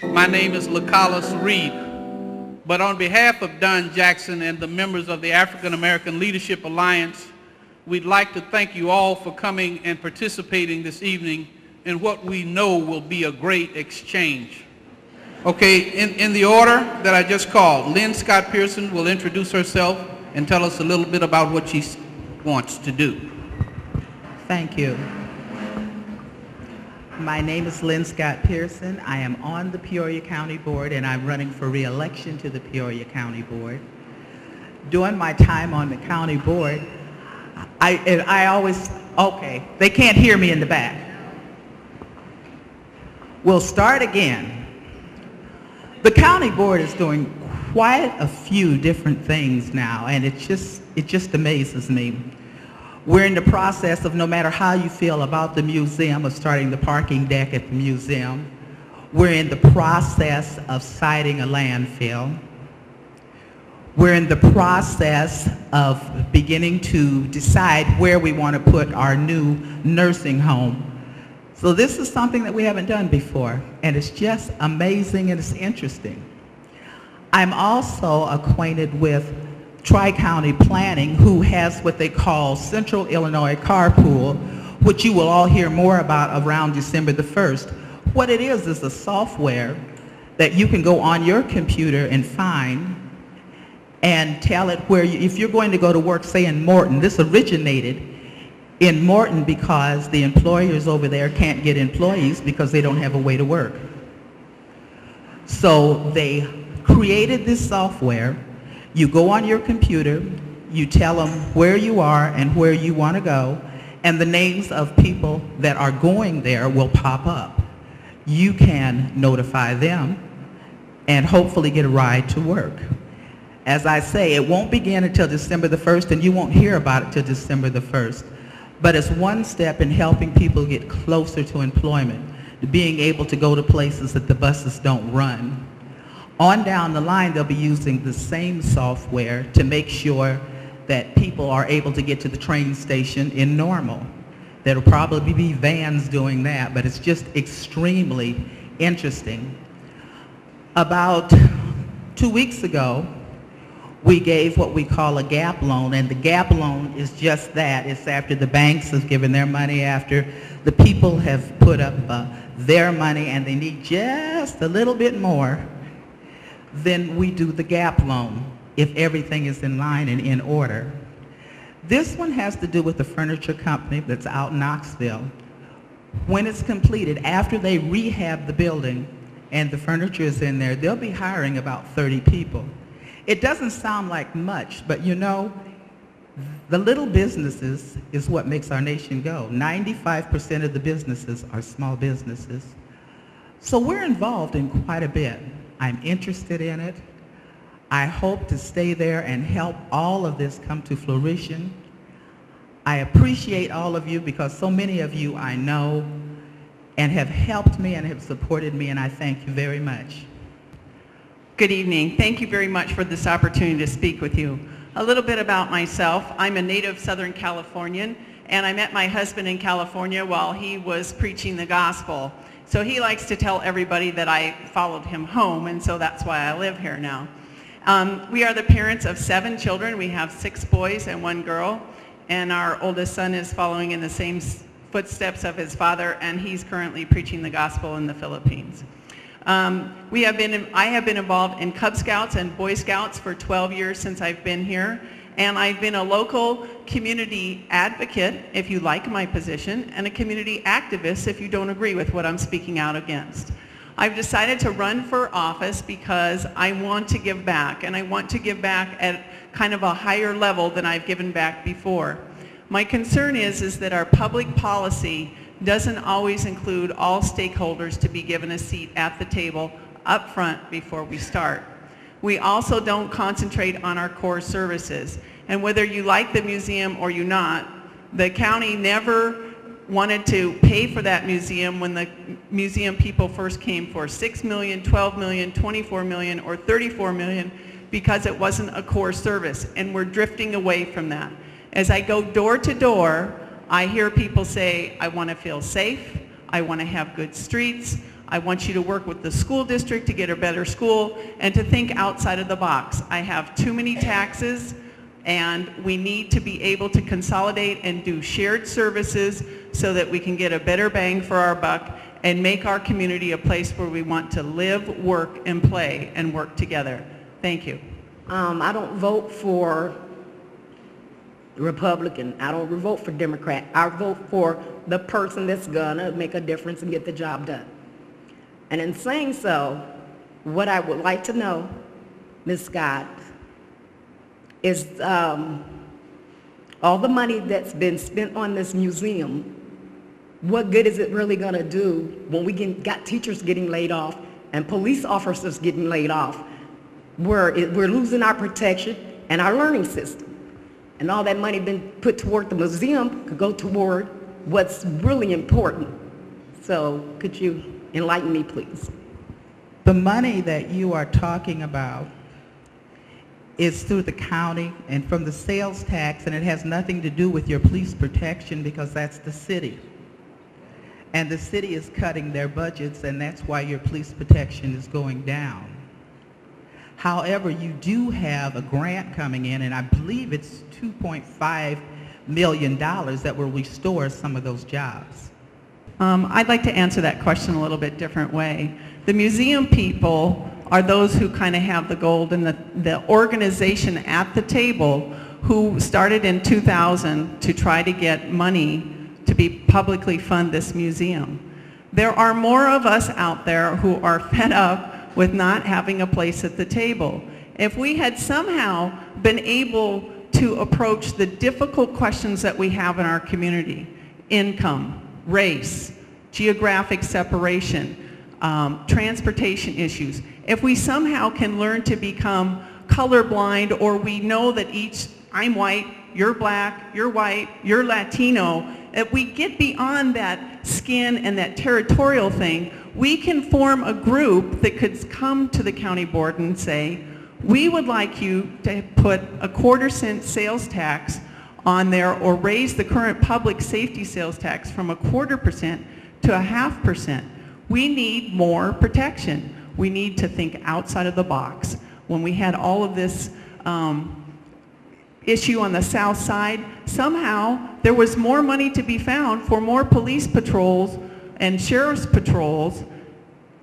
My name is LaCollis Reed. But on behalf of Don Jackson and the members of the African American Leadership Alliance, we'd like to thank you all for coming and participating this evening in what we know will be a great exchange. Okay, in the order that I just called, Lynn Scott Pearson will introduce herself and tell us a little bit about what she wants to do. Thank you. My name is Lynn Scott Pearson. I am on the Peoria County Board and I'm running for re-election to the Peoria County Board. During my time on the county board, I always, okay, they can't hear me in the back. We'll start again. The county board is doing quite a few different things now, and it just amazes me. We're in the process of, no matter how you feel about the museum, of starting the parking deck at the museum. We're in the process of siting a landfill. We're in the process of beginning to decide where we want to put our new nursing home. So this is something that we haven't done before, and it's just amazing and it's interesting. I'm also acquainted with Tri-County Planning, who has what they call Central Illinois Carpool, which you will all hear more about around December the 1st. What it is a software that you can go on your computer and find and tell it where if you're going to go to work, say in Morton. This originated in Morton because the employers over there can't get employees because they don't have a way to work. So they created this software. You go on your computer, you tell them where you are and where you want to go, and the names of people that are going there will pop up. You can notify them and hopefully get a ride to work. As I say, it won't begin until December the 1st, and you won't hear about it till December the 1st. But it's one step in helping people get closer to employment, to being able to go to places that the buses don't run. On down the line, they'll be using the same software to make sure that people are able to get to the train station in Normal. There'll probably be vans doing that, but it's just extremely interesting. About 2 weeks ago, we gave what we call a gap loan, and the gap loan is just that. It's after the banks have given their money, after the people have put up their money and they need just a little bit more. Then we do the gap loan if everything is in line and in order. This one has to do with the furniture company that's out in Knoxville. When it's completed, after they rehab the building and the furniture is in there, they'll be hiring about 30 people. It doesn't sound like much, but you know, the little businesses is what makes our nation go. 95% of the businesses are small businesses. So we're involved in quite a bit. I'm interested in it. I hope to stay there and help all of this come to fruition. I appreciate all of you because so many of you I know and have helped me and have supported me, and I thank you very much. Good evening. Thank you very much for this opportunity to speak with you. A little bit about myself. I'm a native Southern Californian, and I met my husband in California while he was preaching the gospel. So he likes to tell everybody that I followed him home, and so that's why I live here now. We are the parents of 7 children. We have 6 boys and 1 girl, and our oldest son is following in the same footsteps of his father, and he's currently preaching the gospel in the Philippines. I have been involved in Cub Scouts and Boy Scouts for 12 years since I've been here, and I've been a local community advocate, if you like my position, and a community activist if you don't agree with what I'm speaking out against. I've decided to run for office because I want to give back, and I want to give back at kind of a higher level than I've given back before. My concern is that our public policy doesn't always include all stakeholders to be given a seat at the table up front before we start. We also don't concentrate on our core services. And whether you like the museum or you not, the county never wanted to pay for that museum when the museum people first came for $6 million, $12 million, $24 million, or $34 million because it wasn't a core service. And we're drifting away from that. As I go door to door, I hear people say, I want to feel safe, I want to have good streets, I want you to work with the school district to get a better school and to think outside of the box. I have too many taxes, and we need to be able to consolidate and do shared services so that we can get a better bang for our buck and make our community a place where we want to live, work, and play and work together. Thank you. I don't vote for Republican. I don't vote for Democrat. I vote for the person that's gonna make a difference and get the job done. And in saying so, what I would like to know, Ms. Scott, is all the money that's been spent on this museum, what good is it really gonna do when we got teachers getting laid off and police officers getting laid off? We're losing our protection and our learning system. And all that money been put toward the museum could go toward what's really important. So could you enlighten me, please? The money that you are talking about is through the county and from the sales tax, and it has nothing to do with your police protection because that's the city. And the city is cutting their budgets, and that's why your police protection is going down. However, you do have a grant coming in, and I believe it's $2.5 million that will restore some of those jobs. I'd like to answer that question a little bit different way. The museum people are those who kind of have the gold, and the organization at the table who started in 2000 to try to get money to be publicly fund this museum. There are more of us out there who are fed up with not having a place at the table. If we had somehow been able to approach the difficult questions that we have in our community, income, race, geographic separation, transportation issues, if we somehow can learn to become colorblind, or we know that I'm white, you're black, you're white, you're Latino, if we get beyond that skin and that territorial thing, we can form a group that could come to the county board and say, we would like you to put a 1/4 cent sales tax on there, or raise the current public safety sales tax from 1/4% to 1/2%. We need more protection. We need to think outside of the box. When we had all of this issue on the south side, somehow there was more money to be found for more police patrols and sheriff's patrols,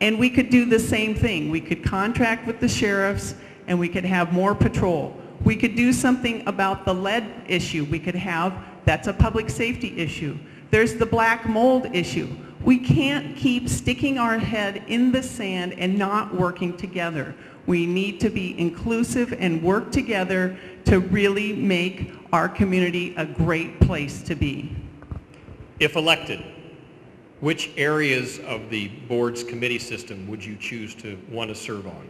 and we could do the same thing. We could contract with the sheriffs and we could have more patrol. We could do something about the lead issue. We could have, that's a public safety issue. There's the black mold issue. We can't keep sticking our head in the sand and not working together. We need to be inclusive and work together to really make our community a great place to be. If elected, which areas of the board's committee system would you choose to want to serve on?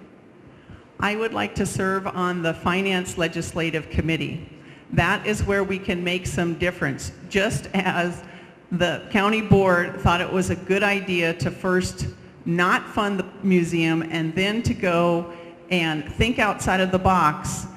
I would like to serve on the Finance Legislative Committee. That is where we can make some difference. Just as the county board thought it was a good idea to first not fund the museum and then to go and think outside of the box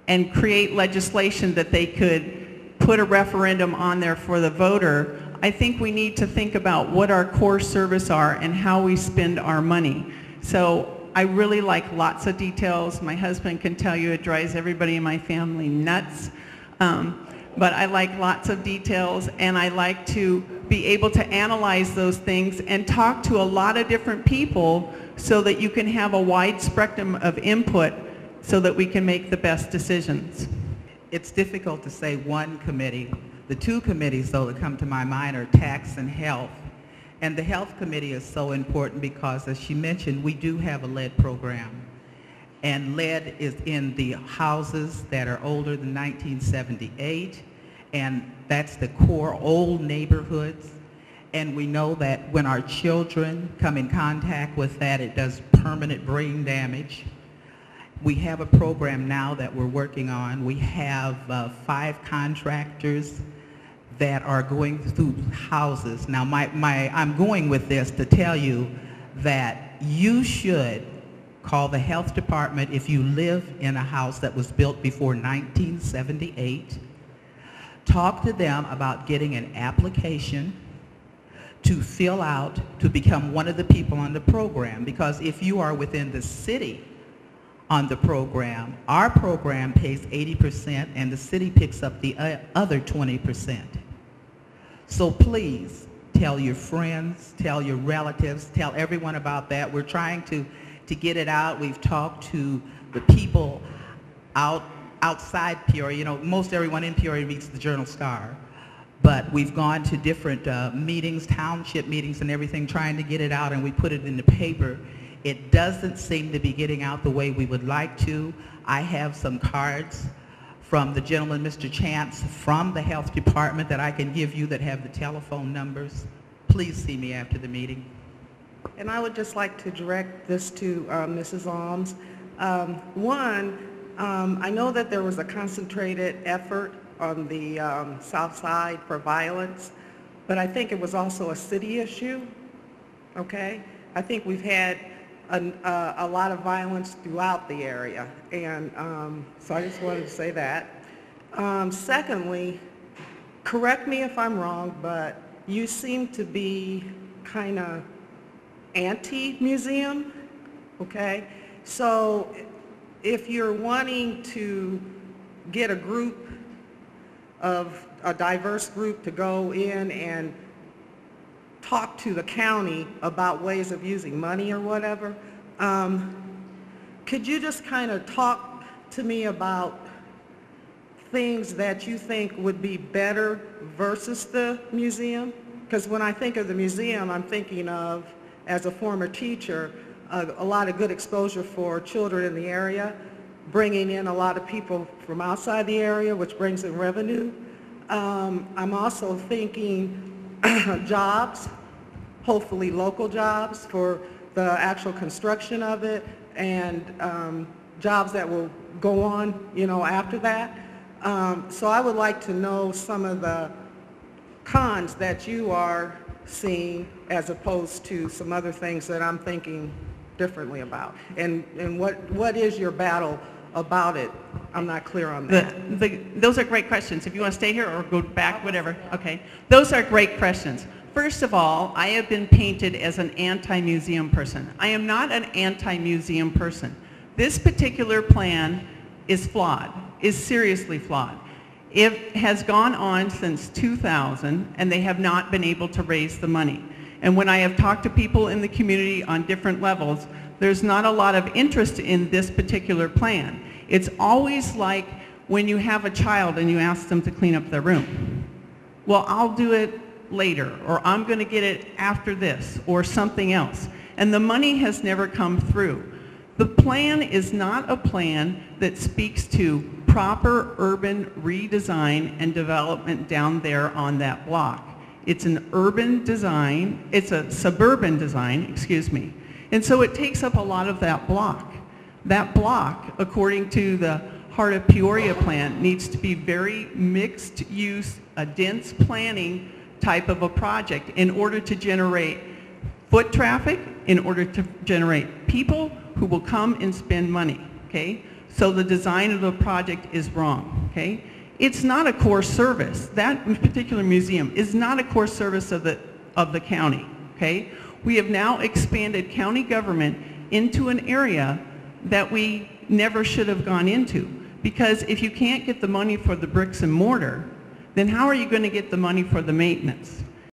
and create legislation that they could put a referendum on there for the voter, I think we need to think about what our core service are and how we spend our money. So I really like lots of details. My husband can tell you it drives everybody in my family nuts. But I like lots of details, and I like to be able to analyze those things and talk to a lot of different people so that you can have a wide spectrum of input so that we can make the best decisions. It's difficult to say one committee. The two committees, though, that come to my mind are tax and health. And the health committee is so important because, as she mentioned, we do have a lead program. And lead is in the houses that are older than 1978, and that's the core old neighborhoods. And we know that when our children come in contact with that, it does permanent brain damage. We have a program now that we're working on. We have 5 contractors that are going through houses. Now, I'm going with this to tell you that you should call the health department if you live in a house that was built before 1978. Talk to them about getting an application to fill out to become one of the people on the program, because if you are within the city on the program, our program pays 80% and the city picks up the other 20%. So please tell your friends, tell your relatives, tell everyone about that. We're trying to get it out. We've talked to the people outside Peoria. You know, most everyone in Peoria reads the Journal-Star. But we've gone to different meetings, township meetings and everything, trying to get it out, and we put it in the paper. It doesn't seem to be getting out the way we would like to. I have some cards from the gentleman, Mr. Chance, from the health department that I can give you that have the telephone numbers. Please see me after the meeting. And I would just like to direct this to Mrs. Alms. I know that there was a concentrated effort on the south side for violence, but I think it was also a city issue, okay? I think we've had a lot of violence throughout the area, and so I just wanted to say that. Secondly, correct me if I'm wrong, but you seem to be kind of anti-museum, okay? So if you're wanting to get a group of a diverse group to go in and talk to the county about ways of using money or whatever, could you just kind of talk to me about things that you think would be better versus the museum? Because when I think of the museum, I'm thinking of, as a former teacher, a lot of good exposure for children in the area, bringing in a lot of people from outside the area, which brings in revenue. I'm also thinking jobs, hopefully local jobs for the actual construction of it, and jobs that will go on, you know, after that. So I would like to know some of the cons that you are seeing as opposed to some other things that I'm thinking differently about. And what is your battle about it? I'm not clear on that. Those are great questions. If you want to stay here or go back, whatever. Okay. Those are great questions. First of all, I have been painted as an anti-museum person. I am not an anti-museum person. This particular plan is flawed, is seriously flawed. It has gone on since 2000, and they have not been able to raise the money. And when I have talked to people in the community on different levels, there's not a lot of interest in this particular plan. It's always like when you have a child and you ask them to clean up their room. Well, I'll do it later, or I'm going to get it after this, or something else. And the money has never come through. The plan is not a plan that speaks to proper urban redesign and development down there on that block. It's an urban design, it's a suburban design, excuse me. And so it takes up a lot of that block. That block, according to the Heart of Peoria plan, needs to be very mixed use, a dense planning type of a project in order to generate foot traffic, in order to generate people who will come and spend money, okay? So the design of the project is wrong, okay? It's not a core service. That particular museum is not a core service of the county, okay? We have now expanded county government into an area that we never should have gone into, because if you can't get the money for the bricks and mortar, then how are you going to get the money for the maintenance?